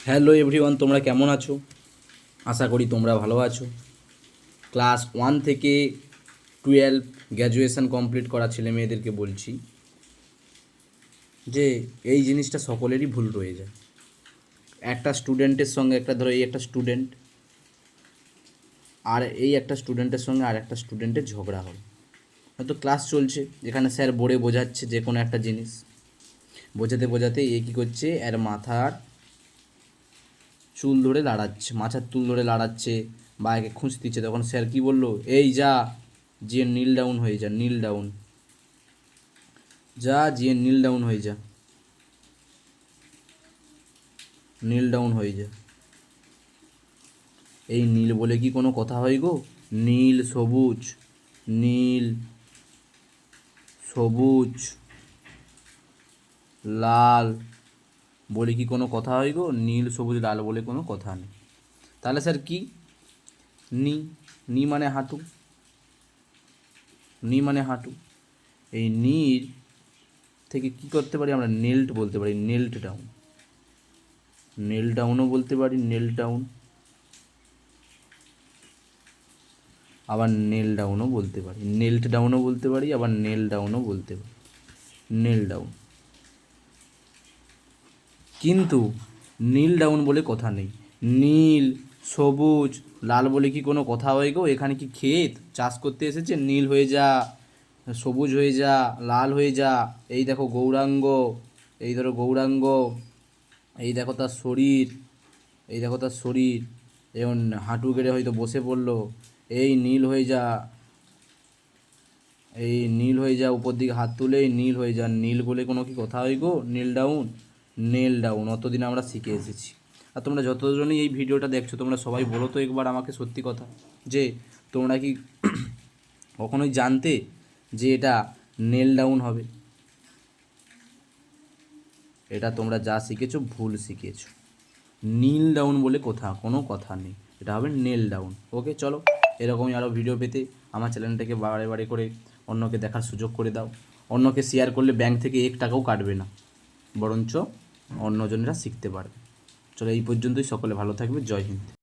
Hello everyone, তোমরা কেমন আছো? আশা করি তোমরা ভালো আছো। ক্লাস 1 থেকে 12 গ্র্যাজুয়েশন কমপ্লিট করা ছেলে মেয়েদেরকে বলছি যে এই জিনিসটা সকলেরই ভুল রয়ে যায়। একটা স্টুডেন্টের সঙ্গে ধরো এই একটা স্টুডেন্ট আর এই একটা স্টুডেন্টের সঙ্গে আর একটা স্টুডেন্টের ঝগড়া হলো। হয়তো ক্লাস চলছে, যেখানে স্যার বোর্ডে বোঝাচ্ছে যে কোনো একটা জিনিস, বোঝাতে বোঝাতে এ কী করছে, এর মাথার চুল ধরে লাড়াচ্ছে, মাথার চুল ধরে লাড়াচ্ছে বা একে খুঁজ দিচ্ছে। তখন স্যার কি বললো, এই যা যে নীল ডাউন হয়ে যা, নীল ডাউন যা, যে নীল ডাউন হয়ে যা, নীল ডাউন হয়ে যা। এই নীল বলে কি কোনো কথা হয় গো? নীল সবুজ, নীল সবুজ লাল বলে কি কোনো কথা হয় গো? নীল সবুজ লাল বলে কোনো কথা নেই। তাহলে স্যার কি? নি, নি মানে হাঁটু, নি মানে হাঁটু। এই নির থেকে কি করতে পারি আমরা? নেল্ট বলতে পারি, নেল্ট ডাউন, নেল ডাউনও বলতে পারি, নেল ডাউন, আবার নেল ডাউনও বলতে পারি, নেল্ট ডাউনও বলতে পারি, আবার নেল ডাউনও বলতে পারি, নেল ডাউন। কিন্তু নীল ডাউন বলে কথা নেই। নীল সবুজ লাল বলে কি কোনো কথা হয় গো? এখানে কি ক্ষেত চাষ করতে এসেছে? নীল হয়ে যা, সবুজ হয়ে যা, লাল হয়ে যা। এই দেখো গৌরাঙ্গ, এই ধরো গৌরাঙ্গ, এই দেখো তার শরীর, এই দেখো তার শরীর, যেমন হাঁটু গেড়ে হয়তো বসে পড়লো। এই নীল হয়ে যা, এই নীল হয়ে যা, উপর দিকে হাত তুলে নীল হয়ে যা। নীল বলে কোনো কি কথা হয় গো? নীল ডাউন, নেল ডাউন অতদিন আমরা শিখে এসেছি। আর তোমরা যতজনই এই ভিডিওটা দেখছো, তোমরা সবাই বলো তো একবার আমাকে সত্যি কথা, যে তোমরা কি কখনোই জানতে যে এটা নেল ডাউন হবে? এটা তোমরা যা শিখেছো ভুল শিখেছো। নীল ডাউন বলে কোনো কথা নেই, এটা হবে নেল ডাউন। ওকে, চলো এরকমই আরও ভিডিও পেতে আমার চ্যানেলটাকে বারে বারে করে অন্যকে দেখার সুযোগ করে দাও। অন্যকে শেয়ার করলে ব্যাংক থেকে 1 টাকাও কাটবে না, বরঞ্চ অন্যজনেরা শিখতে পারবে। চলো এই পর্যন্তই, সকলে ভালো থাকবে। জয় হিন্দ।